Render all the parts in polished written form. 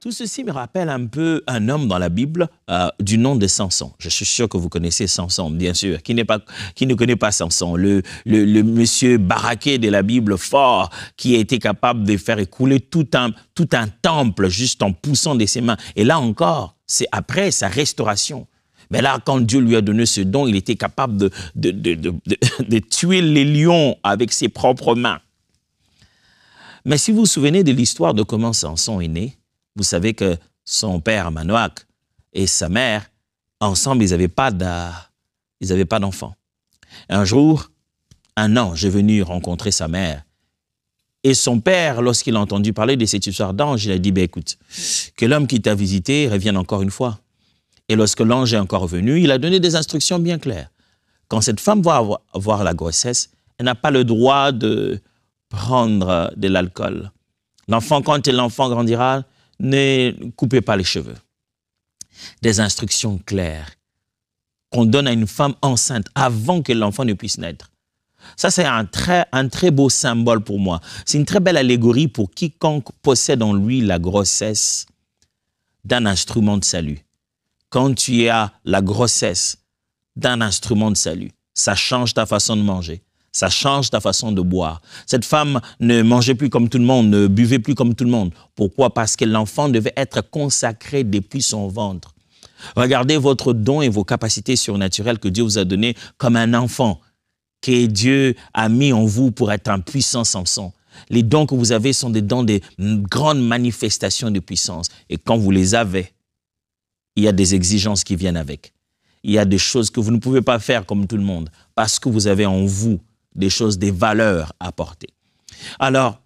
Tout ceci me rappelle un peu un homme dans la Bible du nom de Samson. Je suis sûr que vous connaissez Samson, bien sûr. Qui ne connaît pas Samson? Le monsieur baraqué de la Bible, fort, qui a été capable de faire écouler tout un temple juste en poussant de ses mains. Et là encore, c'est après sa restauration. Mais là, quand Dieu lui a donné ce don, il était capable de tuer les lions avec ses propres mains. Mais si vous vous souvenez de l'histoire de comment Samson est né, vous savez que son père, Manoach, et sa mère, ensemble, ils n'avaient pas d'enfant. Un jour, un ange est venu rencontrer sa mère. Et son père, lorsqu'il a entendu parler de cette histoire d'ange, il a dit, écoute, que l'homme qui t'a visité revienne encore une fois. Et lorsque l'ange est encore venu, il a donné des instructions bien claires. Quand cette femme va avoir la grossesse, elle n'a pas le droit de prendre de l'alcool. L'enfant, quand l'enfant grandira, ne coupez pas les cheveux. Des instructions claires qu'on donne à une femme enceinte avant que l'enfant ne puisse naître. Ça, c'est un très beau symbole pour moi. C'est une très belle allégorie pour quiconque possède en lui la grossesse d'un instrument de salut. Quand tu as la grossesse d'un instrument de salut, ça change ta façon de manger. Ça change ta façon de boire. Cette femme ne mangeait plus comme tout le monde, ne buvait plus comme tout le monde. Pourquoi? Parce que l'enfant devait être consacré depuis son ventre. Regardez votre don et vos capacités surnaturelles que Dieu vous a données comme un enfant que Dieu a mis en vous pour être un puissant Samson. Les dons que vous avez sont des dons de grandes manifestations de puissance. Et quand vous les avez, il y a des exigences qui viennent avec. Il y a des choses que vous ne pouvez pas faire comme tout le monde parce que vous avez en vous des choses, des valeurs à apporter. Alors,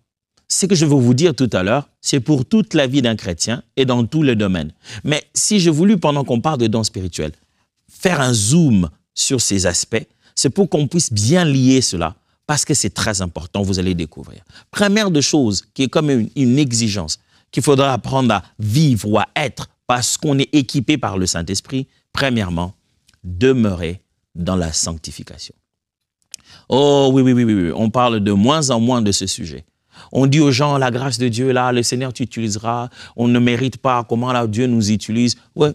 ce que je veux vous dire tout à l'heure, c'est pour toute la vie d'un chrétien et dans tous les domaines. Mais si j'ai voulu, pendant qu'on parle de dons spirituels, faire un zoom sur ces aspects, c'est pour qu'on puisse bien lier cela, parce que c'est très important, vous allez découvrir. Première de choses, qui est comme une exigence, qu'il faudra apprendre à vivre ou à être, parce qu'on est équipé par le Saint-Esprit, premièrement, demeurer dans la sanctification. Oh oui, on parle de moins en moins de ce sujet. On dit aux gens, la grâce de Dieu, là, le Seigneur t'utilisera, on ne mérite pas comment là, Dieu nous utilise. Ouais,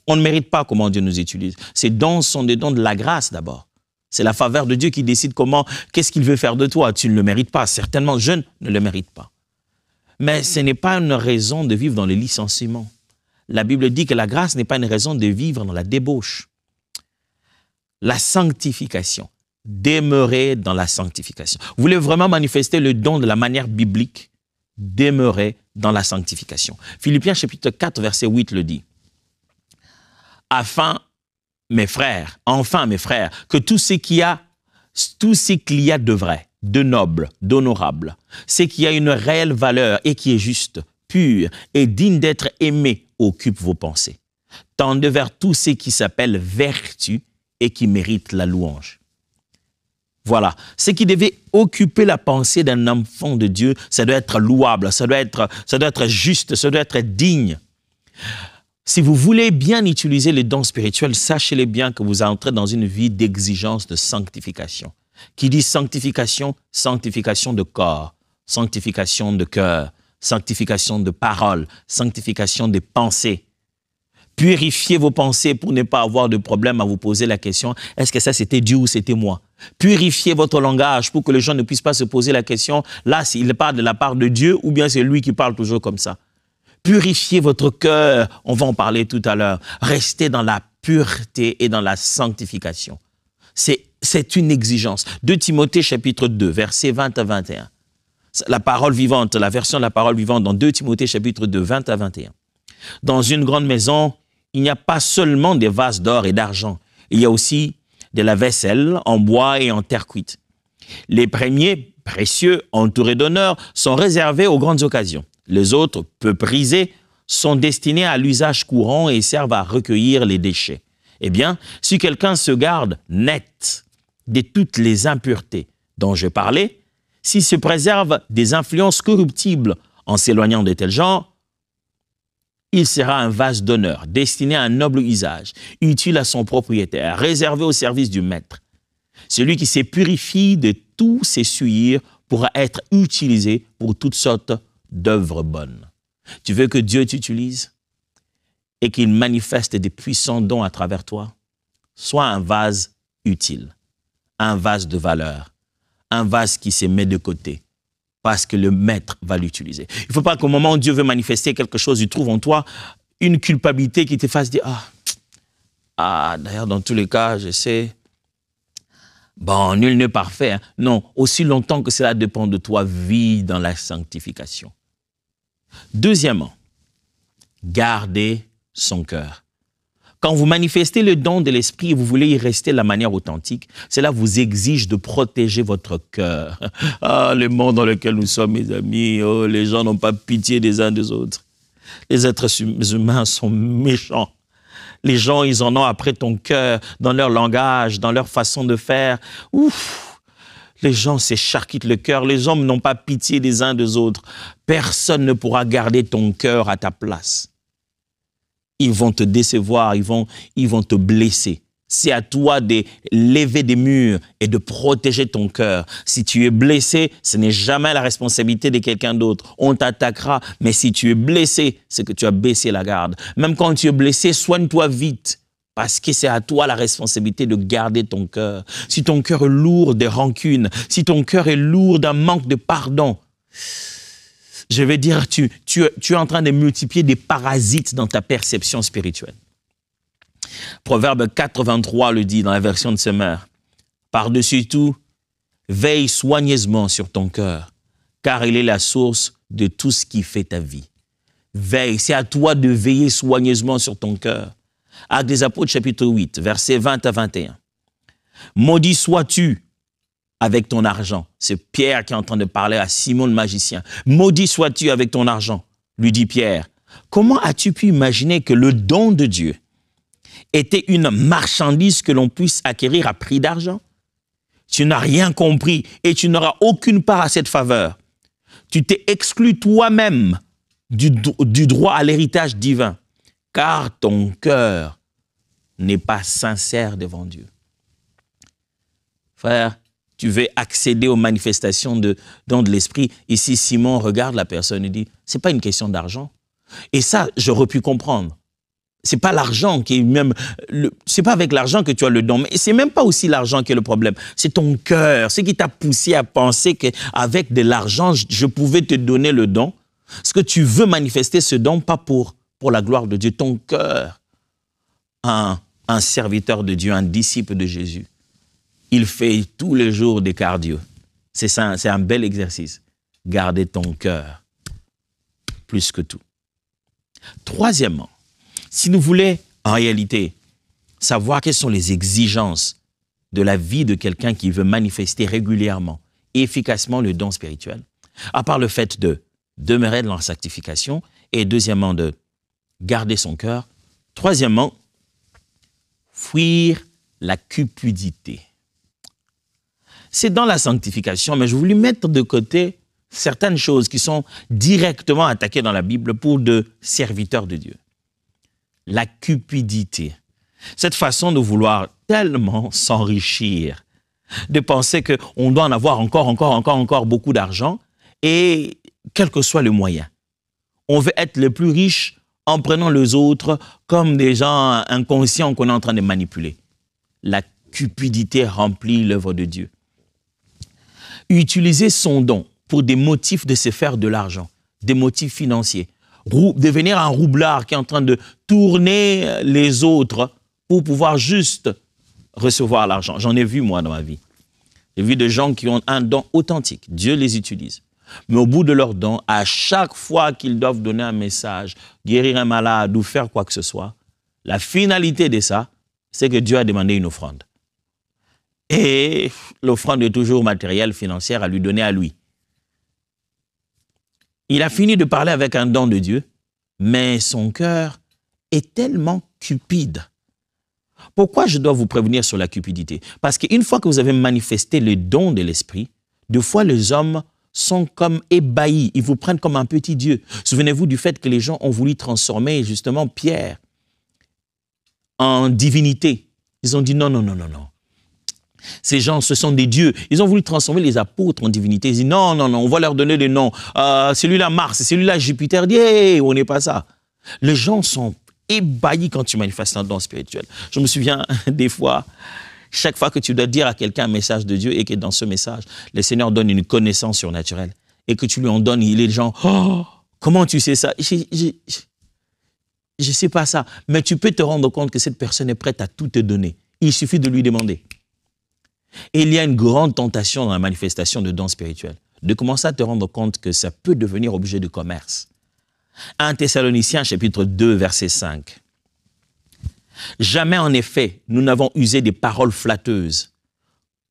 on ne mérite pas comment Dieu nous utilise. Ces dons sont des dons de la grâce d'abord. C'est la faveur de Dieu qui décide qu'est-ce qu'il veut faire de toi. Tu ne le mérites pas, certainement, je ne le mérite pas. Mais ce n'est pas une raison de vivre dans le licenciement. La Bible dit que la grâce n'est pas une raison de vivre dans la débauche. La sanctification. Demeurez dans la sanctification. Vous voulez vraiment manifester le don de la manière biblique? Demeurez dans la sanctification. Philippiens chapitre 4, verset 8 le dit. Enfin, mes frères, que tout ce qu'il y a de vrai, de noble, d'honorable, ce qui a une réelle valeur et qui est juste, pur et digne d'être aimé, occupe vos pensées. Tendez vers tout ce qui s'appelle vertu et qui mérite la louange. Voilà, ce qui devait occuper la pensée d'un enfant de Dieu, ça doit être louable, ça doit être juste, ça doit être digne. Si vous voulez bien utiliser les dons spirituels, sachez-les bien que vous entrez dans une vie d'exigence de sanctification. Qui dit sanctification, sanctification de corps, sanctification de cœur, sanctification de parole, sanctification de pensée. Purifiez vos pensées pour ne pas avoir de problème à vous poser la question, est-ce que ça c'était Dieu ou c'était moi? Purifiez votre langage pour que les gens ne puissent pas se poser la question, là s'il parle de la part de Dieu ou bien c'est lui qui parle toujours comme ça. Purifiez votre cœur, on va en parler tout à l'heure. Restez dans la pureté et dans la sanctification. C'est une exigence. 2 Timothée chapitre 2, versets 20 à 21. La parole vivante, la version de la parole vivante dans 2 Timothée chapitre 2, 20 à 21. Dans une grande maison, il n'y a pas seulement des vases d'or et d'argent. Il y a aussi de la vaisselle en bois et en terre cuite. Les premiers, précieux, entourés d'honneur, sont réservés aux grandes occasions. Les autres, peu prisés, sont destinés à l'usage courant et servent à recueillir les déchets. Eh bien, si quelqu'un se garde net de toutes les impuretés dont je parlais, s'il se préserve des influences corruptibles en s'éloignant de tel genre, il sera un vase d'honneur, destiné à un noble usage, utile à son propriétaire, réservé au service du maître. Celui qui se purifie de tous ses souillures pourra être utilisé pour toutes sortes d'œuvres bonnes. Tu veux que Dieu t'utilise et qu'il manifeste des puissants dons à travers toi? Sois un vase utile, un vase de valeur, un vase qui se met de côté parce que le maître va l'utiliser. Il ne faut pas qu'au moment où Dieu veut manifester quelque chose, il trouve en toi une culpabilité qui te fasse dire « Ah, d'ailleurs, dans tous les cas, je sais, bon, nul n'est parfait. Hein. » Non, aussi longtemps que cela dépend de toi, vis dans la sanctification. Deuxièmement, gardez son cœur. Quand vous manifestez le don de l'esprit et vous voulez y rester de la manière authentique, cela vous exige de protéger votre cœur. Ah, le monde dans lequel nous sommes, mes amis, oh, les gens n'ont pas pitié des uns des autres. Les êtres humains sont méchants. Les gens, ils en ont après ton cœur, dans leur langage, dans leur façon de faire. Ouf! Les gens s'écharquillent le cœur. Les hommes n'ont pas pitié des uns des autres. Personne ne pourra garder ton cœur à ta place. Ils vont te décevoir, ils vont te blesser. C'est à toi de lever des murs et de protéger ton cœur. Si tu es blessé, ce n'est jamais la responsabilité de quelqu'un d'autre. On t'attaquera, mais si tu es blessé, c'est que tu as baissé la garde. Même quand tu es blessé, soigne-toi vite, parce que c'est à toi la responsabilité de garder ton cœur. Si ton cœur est lourd de rancune, si ton cœur est lourd d'un manque de pardon, je vais dire, tu es en train de multiplier des parasites dans ta perception spirituelle. Proverbe 83 le dit dans la version de Semeur. Par-dessus tout, veille soigneusement sur ton cœur, car il est la source de tout ce qui fait ta vie. Veille, c'est à toi de veiller soigneusement sur ton cœur. Actes des Apôtres, chapitre 8, versets 20 à 21. Maudit sois-tu avec ton argent. C'est Pierre qui est en train de parler à Simon le magicien. Maudit sois-tu avec ton argent, lui dit Pierre. Comment as-tu pu imaginer que le don de Dieu était une marchandise que l'on puisse acquérir à prix d'argent? Tu n'as rien compris et tu n'auras aucune part à cette faveur. Tu t'es exclu toi-même du droit à l'héritage divin, car ton cœur n'est pas sincère devant Dieu. Frère, tu veux accéder aux manifestations de l'esprit. Ici, Simon regarde la personne et dit, c'est pas une question d'argent. Et ça, j'aurais pu comprendre. C'est pas l'argent qui est même, c'est pas avec l'argent que tu as le don, mais c'est même pas aussi l'argent qui est le problème. C'est ton cœur, ce qui t'a poussé à penser qu'avec de l'argent, je pouvais te donner le don. Parce que tu veux manifester ce don, pas pour la gloire de Dieu. Ton cœur, un serviteur de Dieu, un disciple de Jésus, il fait tous les jours des cardio. C'est ça, c'est un bel exercice. Garder ton cœur plus que tout. Troisièmement, si nous voulons en réalité savoir quelles sont les exigences de la vie de quelqu'un qui veut manifester régulièrement et efficacement le don spirituel, à part le fait de demeurer dans la sanctification et deuxièmement de garder son cœur, troisièmement, fuir la cupidité. C'est dans la sanctification, mais je voulais mettre de côté certaines choses qui sont directement attaquées dans la Bible pour de serviteurs de Dieu. La cupidité, cette façon de vouloir tellement s'enrichir, de penser qu'on doit en avoir encore beaucoup d'argent et quel que soit le moyen. On veut être le plus riche en prenant les autres comme des gens inconscients qu'on est en train de manipuler. La cupidité remplit l'œuvre de Dieu. Utiliser son don pour des motifs de se faire de l'argent, des motifs financiers. Devenir un roublard qui est en train de tourner les autres pour pouvoir juste recevoir l'argent. J'en ai vu, moi, dans ma vie. J'ai vu des gens qui ont un don authentique. Dieu les utilise. Mais au bout de leur don, à chaque fois qu'ils doivent donner un message, guérir un malade ou faire quoi que ce soit, la finalité de ça, c'est que Dieu a demandé une offrande. Et l'offrande est toujours matérielle, financière, à lui donner à lui. Il a fini de parler avec un don de Dieu, mais son cœur est tellement cupide. Pourquoi je dois vous prévenir sur la cupidité? Parce qu'une fois que vous avez manifesté le don de l'esprit, deux fois les hommes sont comme ébahis, ils vous prennent comme un petit Dieu. Souvenez-vous du fait que les gens ont voulu transformer justement Pierre en divinité. Ils ont dit non. Ces gens, ce sont des dieux. Ils ont voulu transformer les apôtres en divinités. Ils disent non, non, non, on va leur donner des noms. Celui-là Mars, celui-là Jupiter. Dit, hey, on n'est pas ça. Les gens sont ébahis quand tu manifestes un don spirituel. Je me souviens des fois, chaque fois que tu dois dire à quelqu'un un message de Dieu et que dans ce message, le Seigneur donne une connaissance surnaturelle et que tu lui en donnes, les gens, oh, comment tu sais ça? Je ne sais pas ça. Mais tu peux te rendre compte que cette personne est prête à tout te donner. Il suffit de lui demander. Et il y a une grande tentation dans la manifestation de dons spirituels, de commencer à te rendre compte que ça peut devenir objet de commerce. 1 Thessaloniciens, chapitre 2, verset 5. Jamais en effet, nous n'avons usé des paroles flatteuses.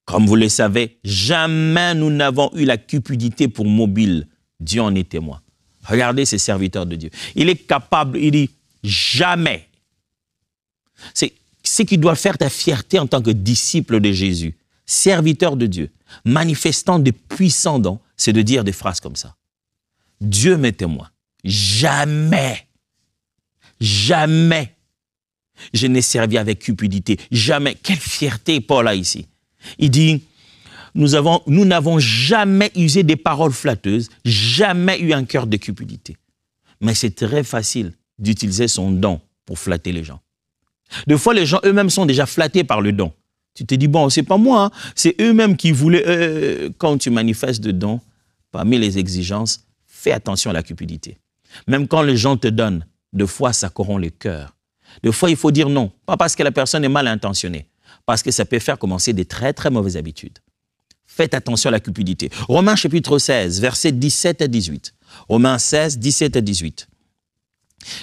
Comme vous le savez, jamais nous n'avons eu la cupidité pour mobile. Dieu en est témoin. Regardez ces serviteurs de Dieu. Il est capable, il dit jamais. C'est ce qui doit faire ta fierté en tant que disciple de Jésus, serviteur de Dieu, manifestant de puissants dons, c'est de dire des phrases comme ça. Dieu m'est témoin. Jamais, jamais, je n'ai servi avec cupidité. Jamais. Quelle fierté Paul a ici. Il dit, nous n'avons jamais usé des paroles flatteuses, jamais eu un cœur de cupidité. Mais c'est très facile d'utiliser son don pour flatter les gens. Des fois, les gens eux-mêmes sont déjà flattés par le don. Tu te dis, bon, c'est pas moi, hein, c'est eux-mêmes qui voulaient, quand tu manifestes de dons, parmi les exigences, fais attention à la cupidité. Même quand les gens te donnent, des fois, ça corrompt le cœur. Des fois, il faut dire non, pas parce que la personne est mal intentionnée, parce que ça peut faire commencer des très, très mauvaises habitudes. Faites attention à la cupidité. Romains chapitre 16, versets 17 à 18. Romains 16, 17 à 18.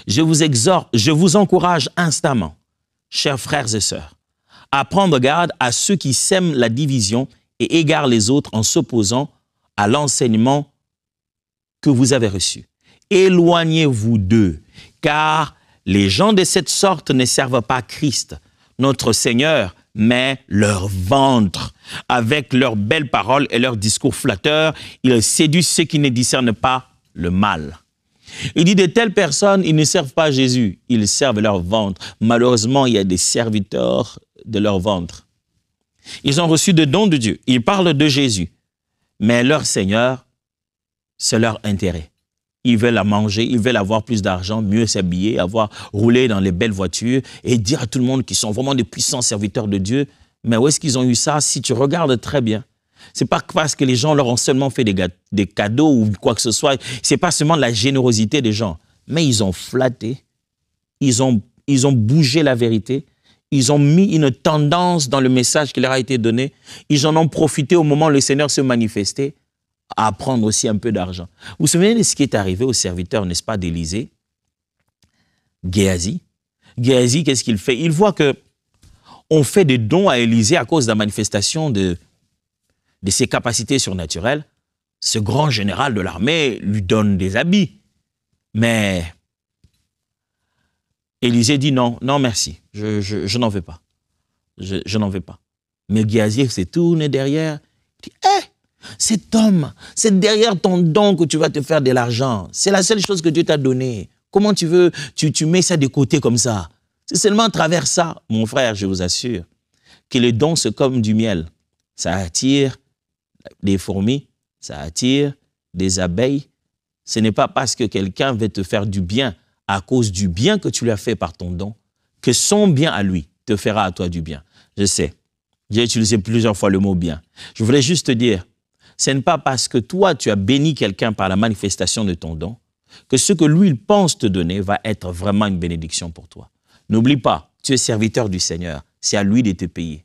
Je vous exhorte, je vous encourage instamment, chers frères et sœurs, à prendre garde à ceux qui sèment la division et égarent les autres en s'opposant à l'enseignement que vous avez reçu. Éloignez-vous d'eux, car les gens de cette sorte ne servent pas Christ, notre Seigneur, mais leur ventre. Avec leurs belles paroles et leurs discours flatteurs, ils séduisent ceux qui ne discernent pas le mal. Il dit de telles personnes, ils ne servent pas Jésus, ils servent leur ventre. Malheureusement, il y a des serviteurs de leur ventre. Ils ont reçu des dons de Dieu, ils parlent de Jésus, mais leur Seigneur, c'est leur intérêt. Ils veulent la manger, ils veulent avoir plus d'argent, mieux s'habiller, rouler dans les belles voitures et dire à tout le monde qu'ils sont vraiment des puissants serviteurs de Dieu. Mais où est-ce qu'ils ont eu ça? Si tu regardes très bien, c'est pas parce que les gens leur ont seulement fait des cadeaux ou quoi que ce soit. C'est pas seulement la générosité des gens, mais ils ont flatté, ils ont bougé la vérité, ils ont mis une tendance dans le message qui leur a été donné. Ils en ont profité au moment où le Seigneur se manifestait à prendre aussi un peu d'argent. Vous vous souvenez de ce qui est arrivé au serviteur, n'est-ce pas, d'Élisée? Géasi. Géasi, qu'est-ce qu'il fait? Il voit que on fait des dons à Élisée à cause de la manifestation de ses capacités surnaturelles. Ce grand général de l'armée lui donne des habits. Mais Élisée dit non, non merci, je n'en veux pas. Je n'en veux pas. Mais Géasi s'est tourné derrière, il dit, hé, cet homme, c'est derrière ton don que tu vas te faire de l'argent. C'est la seule chose que Dieu t'a donnée. Comment tu veux, tu mets ça de côté comme ça? C'est seulement à travers ça, mon frère, je vous assure, que les dons, c'est comme du miel. Ça attire des fourmis, ça attire des abeilles. Ce n'est pas parce que quelqu'un veut te faire du bien à cause du bien que tu lui as fait par ton don, que son bien à lui te fera à toi du bien. Je sais, j'ai utilisé plusieurs fois le mot bien. Je voulais juste te dire, ce n'est pas parce que toi, tu as béni quelqu'un par la manifestation de ton don que ce que lui, il pense te donner va être vraiment une bénédiction pour toi. N'oublie pas, tu es serviteur du Seigneur. C'est à lui de te payer.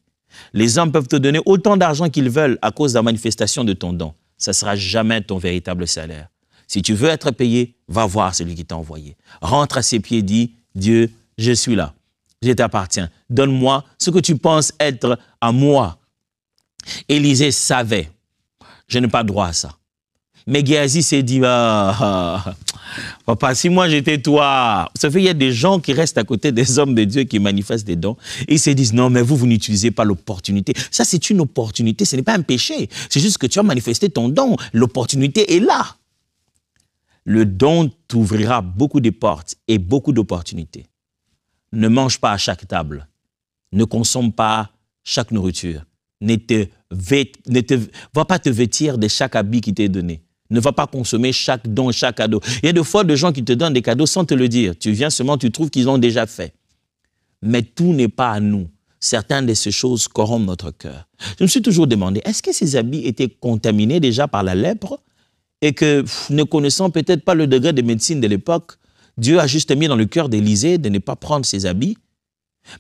Les hommes peuvent te donner autant d'argent qu'ils veulent à cause de la manifestation de ton don. Ça ne sera jamais ton véritable salaire. Si tu veux être payé, va voir celui qui t'a envoyé. Rentre à ses pieds, dis, Dieu, je suis là. Je t'appartiens. Donne-moi ce que tu penses être à moi. Élisée savait. Je n'ai pas droit à ça. Mais Géasi s'est dit, papa, si moi j'étais toi. Ça fait qu'il y a des gens qui restent à côté des hommes de Dieu qui manifestent des dons. Et ils se disent, non, mais vous n'utilisez pas l'opportunité. Ça, c'est une opportunité, ce n'est pas un péché. C'est juste que tu as manifesté ton don. L'opportunité est là. Le don t'ouvrira beaucoup de portes et beaucoup d'opportunités. Ne mange pas à chaque table. Ne consomme pas chaque nourriture. va pas te vêtir de chaque habit qui t'est donné. Ne va pas consommer chaque don, chaque cadeau. Il y a des fois de gens qui te donnent des cadeaux sans te le dire. Tu viens seulement, tu trouves qu'ils l'ont déjà fait. Mais tout n'est pas à nous. Certaines de ces choses corrompent notre cœur. Je me suis toujours demandé, est-ce que ces habits étaient contaminés déjà par la lèpre et que, ne connaissant peut-être pas le degré de médecine de l'époque, Dieu a juste mis dans le cœur d'Élisée de ne pas prendre ses habits?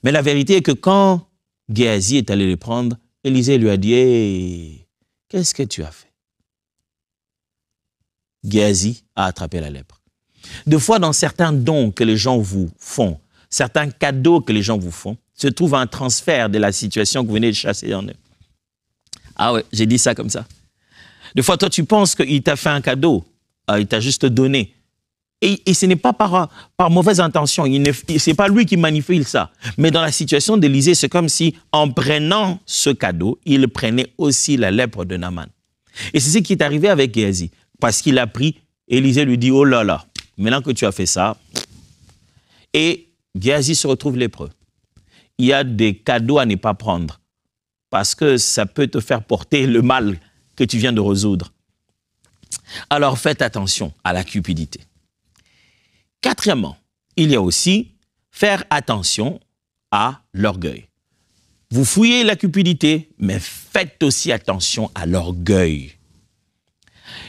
Mais la vérité est que quand Géasi est allé les prendre, Élisée lui a dit, hey, qu'est-ce que tu as fait? Géasi a attrapé la lèpre. Des fois, dans certains dons que les gens vous font, certains cadeaux que les gens vous font, se trouve un transfert de la situation que vous venez de chasser en eux. Ah ouais, j'ai dit ça comme ça. Des fois, toi, tu penses qu'il t'a fait un cadeau, il t'a juste donné. Et ce n'est pas par mauvaise intention, ce n'est pas lui qui manipule ça. Mais dans la situation d'Élisée, c'est comme si, en prenant ce cadeau, il prenait aussi la lèpre de Naaman. Et c'est ce qui est arrivé avec Géasi. Parce qu'il a pris, Élisée lui dit, oh là là, maintenant que tu as fait ça, et Géasi se retrouve lépreux. Il y a des cadeaux à ne pas prendre, parce que ça peut te faire porter le mal que tu viens de résoudre. Alors faites attention à la cupidité. Quatrièmement, il y a aussi faire attention à l'orgueil. Vous fouillez la cupidité, mais faites aussi attention à l'orgueil.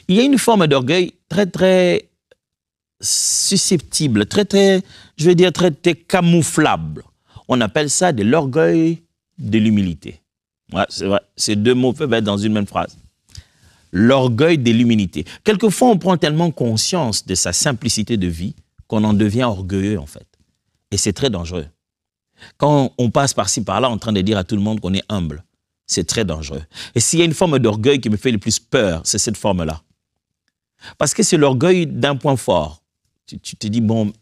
Il y a une forme d'orgueil très, très susceptible, je vais dire, très camouflable. On appelle ça de l'orgueil de l'humilité. Ouais, c'est vrai, ces deux mots peuvent être dans une même phrase. L'orgueil de l'humilité. Quelquefois, on prend tellement conscience de sa simplicité de vie qu'on en devient orgueilleux, en fait. Et c'est très dangereux. Quand on passe par-ci, par-là, en train de dire à tout le monde qu'on est humble, c'est très dangereux. Et s'il y a une forme d'orgueil qui me fait le plus peur, c'est cette forme-là. Parce que c'est l'orgueil d'un point fort. Tu te dis, bon,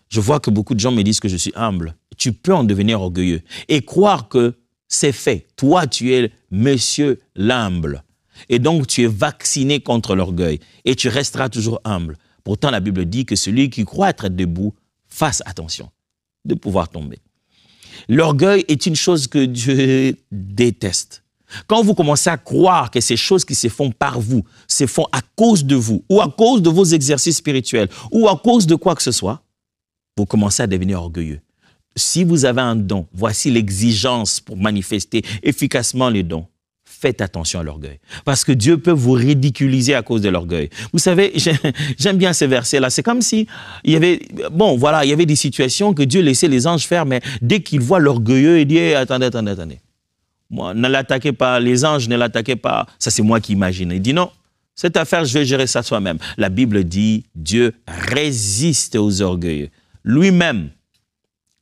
je vois que beaucoup de gens me disent que je suis humble. Tu peux en devenir orgueilleux et croire que c'est fait. Toi, tu es monsieur l'humble. Et donc, tu es vacciné contre l'orgueil et tu resteras toujours humble. Pourtant, la Bible dit que celui qui croit être debout, fasse attention de pouvoir tomber. L'orgueil est une chose que Dieu déteste. Quand vous commencez à croire que ces choses qui se font par vous, se font à cause de vous, ou à cause de vos exercices spirituels, ou à cause de quoi que ce soit, vous commencez à devenir orgueilleux. Si vous avez un don, voici l'exigence pour manifester efficacement les dons. Faites attention à l'orgueil. Parce que Dieu peut vous ridiculiser à cause de l'orgueil. Vous savez, j'aime bien ces versets-là. C'est comme si il y avait, bon, voilà, il y avait des situations que Dieu laissait les anges faire, mais dès qu'il voit l'orgueilleux, il dit, hey, attendez. Moi, ne l'attaquez pas, les anges ne l'attaquez pas. Ça, c'est moi qui imagine. Il dit non, cette affaire, je vais gérer ça soi-même. La Bible dit, Dieu résiste aux orgueilleux. Lui-même,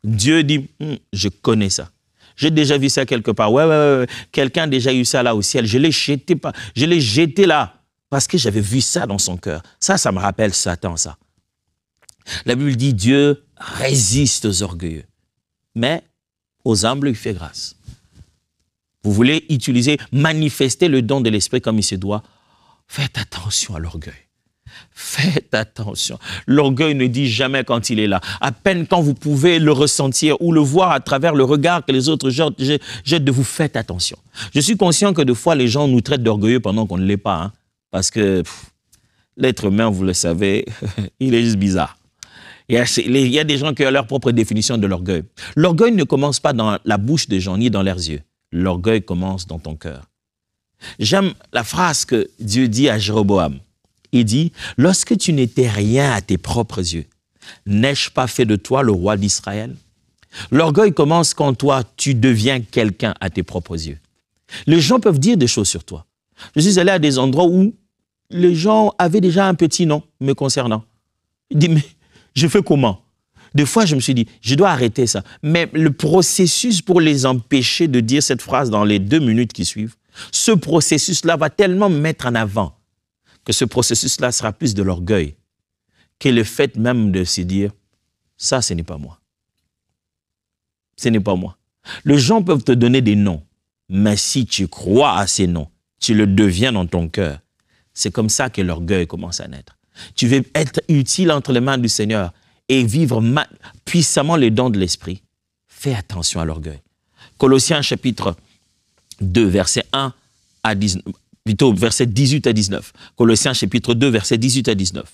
Dieu dit, je connais ça. J'ai déjà vu ça quelque part. Ouais. Quelqu'un a déjà eu ça là au ciel. Je l'ai jeté là parce que j'avais vu ça dans son cœur. Ça me rappelle Satan, ça. La Bible dit, Dieu résiste aux orgueilleux. Mais aux humbles, il fait grâce. Vous voulez manifester le don de l'esprit comme il se doit. Faites attention à l'orgueil. Faites attention. L'orgueil ne dit jamais quand il est là. À peine quand vous pouvez le ressentir ou le voir à travers le regard que les autres jettent de vous, faites attention. Je suis conscient que des fois, les gens nous traitent d'orgueilleux pendant qu'on ne l'est pas. Parce que l'être humain, vous le savez, il est juste bizarre. Il y a des gens qui ont leur propre définition de l'orgueil. L'orgueil ne commence pas dans la bouche des gens, ni dans leurs yeux. L'orgueil commence dans ton cœur. J'aime la phrase que Dieu dit à Jéroboam. Il dit, lorsque tu n'étais rien à tes propres yeux, n'ai-je pas fait de toi le roi d'Israël? L'orgueil commence quand toi, tu deviens quelqu'un à tes propres yeux. Les gens peuvent dire des choses sur toi. Je suis allé à des endroits où les gens avaient déjà un petit nom me concernant. Il dit, mais je fais comment? Des fois, je me suis dit, je dois arrêter ça. Mais le processus pour les empêcher de dire cette phrase dans les 2 minutes qui suivent, ce processus-là va tellement me mettre en avant que ce processus-là sera plus de l'orgueil que le fait même de se dire, ça, ce n'est pas moi. Ce n'est pas moi. Les gens peuvent te donner des noms, mais si tu crois à ces noms, tu le deviens dans ton cœur. C'est comme ça que l'orgueil commence à naître. Tu veux être utile entre les mains du Seigneur et vivre puissamment les dons de l'esprit. Fais attention à l'orgueil. Colossiens chapitre 2, verset 1 à 19, plutôt verset 18 à 19. Colossiens chapitre 2, verset 18 à 19.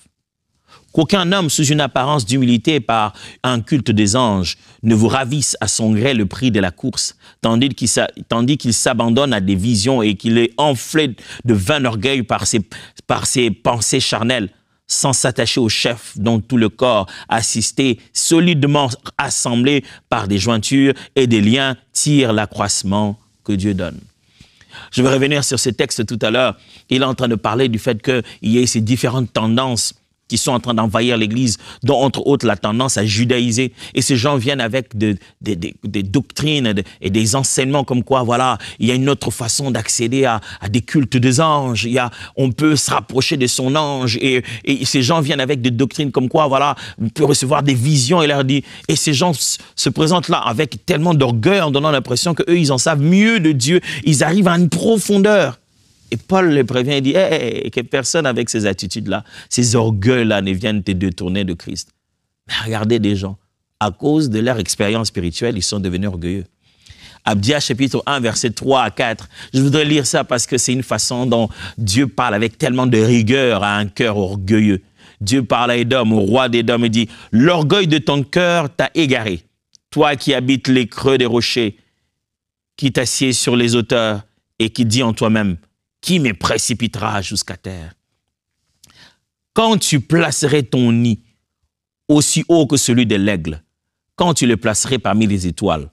Qu'aucun homme sous une apparence d'humilité par un culte des anges ne vous ravisse à son gré le prix de la course, tandis qu'il s'abandonne à des visions et qu'il est enflé de vain orgueil par ses pensées charnelles, sans s'attacher au chef dont tout le corps assisté, solidement assemblé par des jointures et des liens, tire l'accroissement que Dieu donne. Je vais revenir sur ce texte tout à l'heure. Il est en train de parler du fait qu'il y ait ces différentes tendances qui sont en train d'envahir l'Église, dont entre autres la tendance à judaïser. Et ces gens viennent avec des doctrines et des enseignements comme quoi, voilà, il y a une autre façon d'accéder à des cultes des anges. On peut se rapprocher de son ange. Et ces gens viennent avec des doctrines comme quoi, voilà, on peut recevoir des visions. Et ces gens se présentent là avec tellement d'orgueil en donnant l'impression qu'eux, ils en savent mieux de Dieu. Ils arrivent à une profondeur. Et Paul les prévient et dit, que personne avec ces attitudes-là, ces orgueils-là ne viennent te détourner de Christ. Mais regardez des gens, à cause de leur expérience spirituelle, ils sont devenus orgueilleux. Abdia chapitre 1, verset 3 à 4. Je voudrais lire ça parce que c'est une façon dont Dieu parle avec tellement de rigueur à un cœur orgueilleux. Dieu parle à Édom, au roi d'Édom, et dit, « L'orgueil de ton cœur t'a égaré, toi qui habites les creux des rochers, qui t'assieds sur les hauteurs et qui dis en toi-même, qui me précipitera jusqu'à terre? Quand tu placerais ton nid aussi haut que celui de l'aigle, quand tu le placerais parmi les étoiles,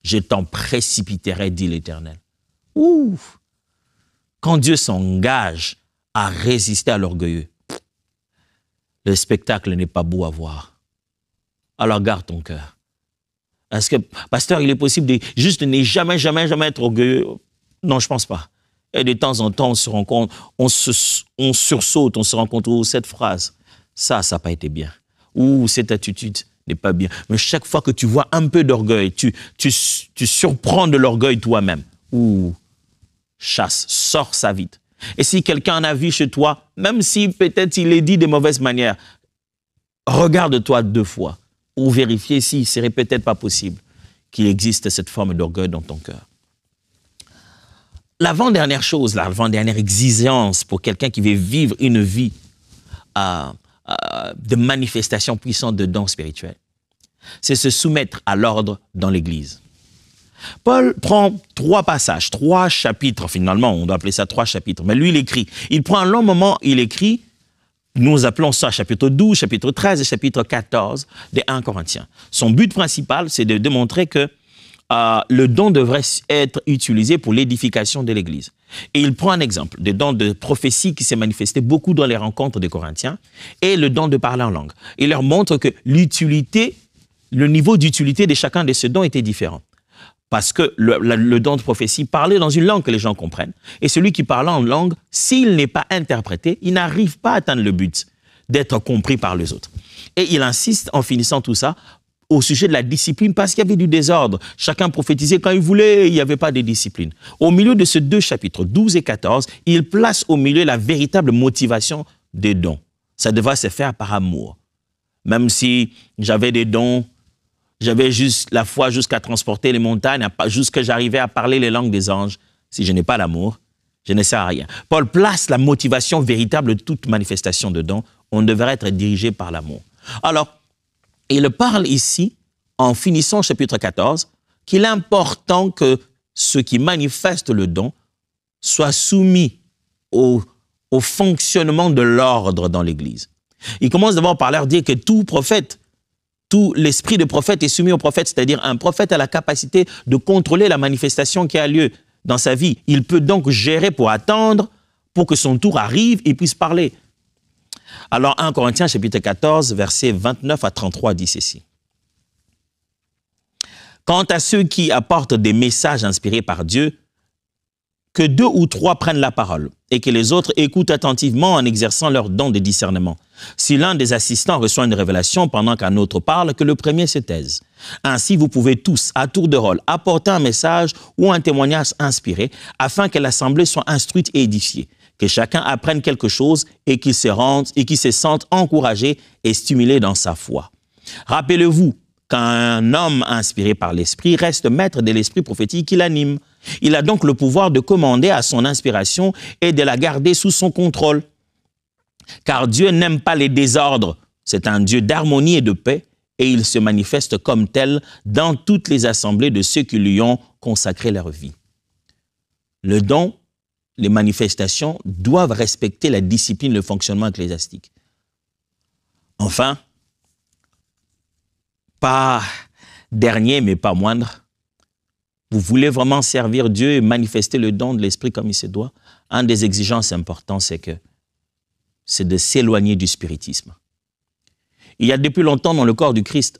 je t'en précipiterai, dit l'Éternel. » Ouf! Quand Dieu s'engage à résister à l'orgueilleux, le spectacle n'est pas beau à voir. Alors garde ton cœur. Est-ce que, pasteur, il est possible de juste ne jamais être orgueilleux? Non, je ne pense pas. Et de temps en temps, on se rend compte, on sursaute, on se rend compte, oh, cette phrase, ça n'a pas été bien. Ou cette attitude n'est pas bien. Mais chaque fois que tu vois un peu d'orgueil, tu surprends de l'orgueil toi-même. Ou chasse, sors ça vite. Et si quelqu'un en a vu chez toi, même si peut-être il est dit de mauvaise manière, regarde-toi 2 fois pour vérifier s'il ne serait peut-être pas possible qu'il existe cette forme d'orgueil dans ton cœur. L'avant-dernière chose, l'avant-dernière exigence pour quelqu'un qui veut vivre une vie de manifestation puissante de dons spirituels, c'est se soumettre à l'ordre dans l'Église. Paul prend 3 passages, 3 chapitres finalement, on doit appeler ça 3 chapitres, mais lui il écrit. Il prend un long moment, il écrit, nous appelons ça chapitre 12, chapitre 13 et chapitre 14 des 1 Corinthiens. Son but principal, c'est de démontrer que le don devrait être utilisé pour l'édification de l'Église. Et il prend un exemple, le don de prophétie qui s'est manifesté beaucoup dans les rencontres des Corinthiens et le don de parler en langue. Il leur montre que le niveau d'utilité de chacun de ces dons était différent. Parce que le don de prophétie parlait dans une langue que les gens comprennent. Et celui qui parle en langue, s'il n'est pas interprété, il n'arrive pas à atteindre le but d'être compris par les autres. Et il insiste en finissant tout ça au sujet de la discipline, parce qu'il y avait du désordre. Chacun prophétisait quand il voulait, il n'y avait pas de discipline. Au milieu de ces 2 chapitres, 12 et 14, il place au milieu la véritable motivation des dons. Ça devrait se faire par amour. Même si j'avais des dons, j'avais juste la foi jusqu'à transporter les montagnes, jusqu'à j'arrivais à parler les langues des anges. Si je n'ai pas l'amour, je ne sers à rien. Paul place la motivation véritable de toute manifestation de dons. On devrait être dirigé par l'amour. Alors, il parle ici, en finissant chapitre 14, qu'il est important que ceux qui manifestent le don soient soumis au fonctionnement de l'ordre dans l'Église. Il commence d'abord par leur dire que tout prophète, tout l'esprit de prophète est soumis au prophète, c'est-à-dire un prophète a la capacité de contrôler la manifestation qui a lieu dans sa vie. Il peut donc gérer pour attendre, pour que son tour arrive et puisse parler. Alors, 1 Corinthiens, chapitre 14, versets 29 à 33, dit ceci. « Quant à ceux qui apportent des messages inspirés par Dieu, que 2 ou 3 prennent la parole et que les autres écoutent attentivement en exerçant leur don de discernement. Si l'un des assistants reçoit une révélation pendant qu'un autre parle, que le premier se taise. Ainsi, vous pouvez tous, à tour de rôle, apporter un message ou un témoignage inspiré afin que l'assemblée soit instruite et édifiée. Que chacun apprenne quelque chose et qu'il se sente encouragé et stimulé dans sa foi. Rappelez-vous qu'un homme inspiré par l'Esprit reste maître de l'esprit prophétique qui l'anime. Il a donc le pouvoir de commander à son inspiration et de la garder sous son contrôle. Car Dieu n'aime pas les désordres. C'est un Dieu d'harmonie et de paix, et il se manifeste comme tel dans toutes les assemblées de ceux qui lui ont consacré leur vie. Le don, les manifestations doivent respecter la discipline, le fonctionnement ecclésiastique. Enfin, pas dernier mais pas moindre, vous voulez vraiment servir Dieu et manifester le don de l'Esprit comme il se doit, une des exigences importantes, c'est de s'éloigner du spiritisme. Il y a depuis longtemps dans le corps du Christ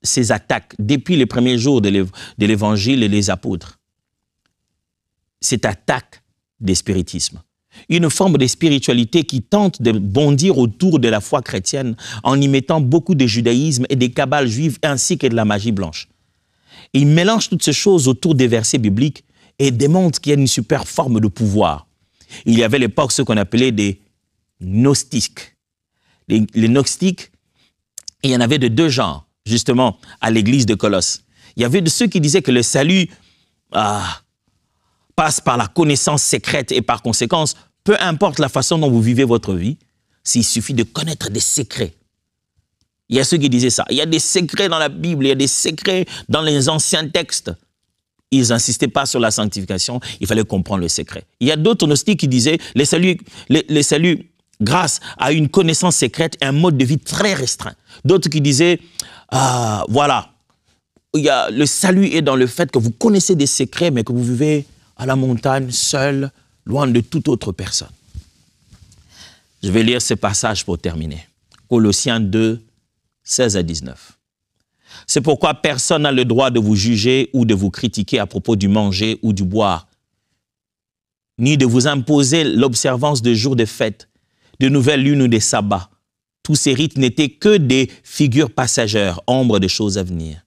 ces attaques, depuis les premiers jours de l'Évangile et les apôtres. Cette attaque des spiritismes. Une forme de spiritualité qui tente de bondir autour de la foi chrétienne en y mettant beaucoup de judaïsme et des kabbales juives ainsi que de la magie blanche. Il mélange toutes ces choses autour des versets bibliques et démontre qu'il y a une super forme de pouvoir. Il y avait à l'époque ce qu'on appelait des gnostiques. Les gnostiques, il y en avait de deux genres, justement, à l'église de Colosse. Il y avait de ceux qui disaient que le salut passe par la connaissance secrète et par conséquence, peu importe la façon dont vous vivez votre vie, s'il suffit de connaître des secrets. Il y a ceux qui disaient ça. Il y a des secrets dans la Bible, il y a des secrets dans les anciens textes. Ils n'insistaient pas sur la sanctification, il fallait comprendre le secret. Il y a d'autres gnostiques qui disaient les saluts grâce à une connaissance secrète et un mode de vie très restreint. D'autres qui disaient, voilà, le salut est dans le fait que vous connaissez des secrets, mais que vous vivez à la montagne, seul, loin de toute autre personne. Je vais lire ce passage pour terminer. Colossiens 2, 16 à 19. C'est pourquoi personne n'a le droit de vous juger ou de vous critiquer à propos du manger ou du boire, ni de vous imposer l'observance de jours de fête, de nouvelles lunes ou des sabbats. Tous ces rites n'étaient que des figures passagères, ombre des choses à venir.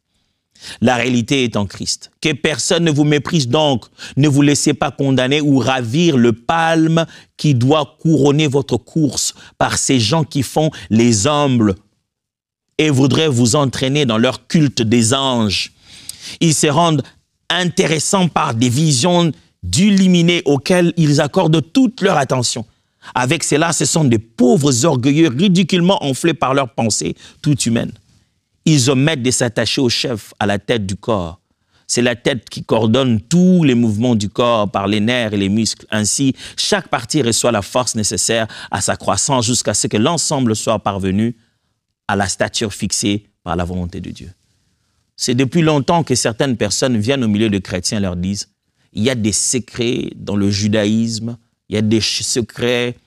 La réalité est en Christ. Que personne ne vous méprise donc. Ne vous laissez pas condamner ou ravir le palme qui doit couronner votre course par ces gens qui font les humbles et voudraient vous entraîner dans leur culte des anges. Ils se rendent intéressants par des visions d'illuminés auxquelles ils accordent toute leur attention. Avec cela, ce sont des pauvres orgueilleux ridiculement enflés par leurs pensées toutes humaines. Ils omettent de s'attacher au chef, à la tête du corps. C'est la tête qui coordonne tous les mouvements du corps par les nerfs et les muscles. Ainsi, chaque partie reçoit la force nécessaire à sa croissance jusqu'à ce que l'ensemble soit parvenu à la stature fixée par la volonté de Dieu. C'est depuis longtemps que certaines personnes viennent au milieu de chrétiens et leur disent « Il y a des secrets dans le judaïsme, il y a des secrets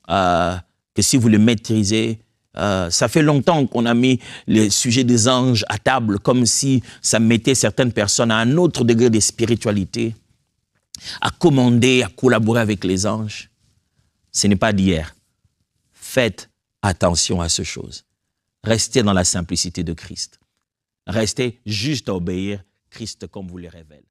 que si vous les maîtrisez, ça fait longtemps qu'on a mis le sujet des anges à table, comme si ça mettait certaines personnes à un autre degré de spiritualité, à commander, à collaborer avec les anges. Ce n'est pas d'hier. Faites attention à ces choses. Restez dans la simplicité de Christ. Restez juste à obéir Christ comme vous le révèle.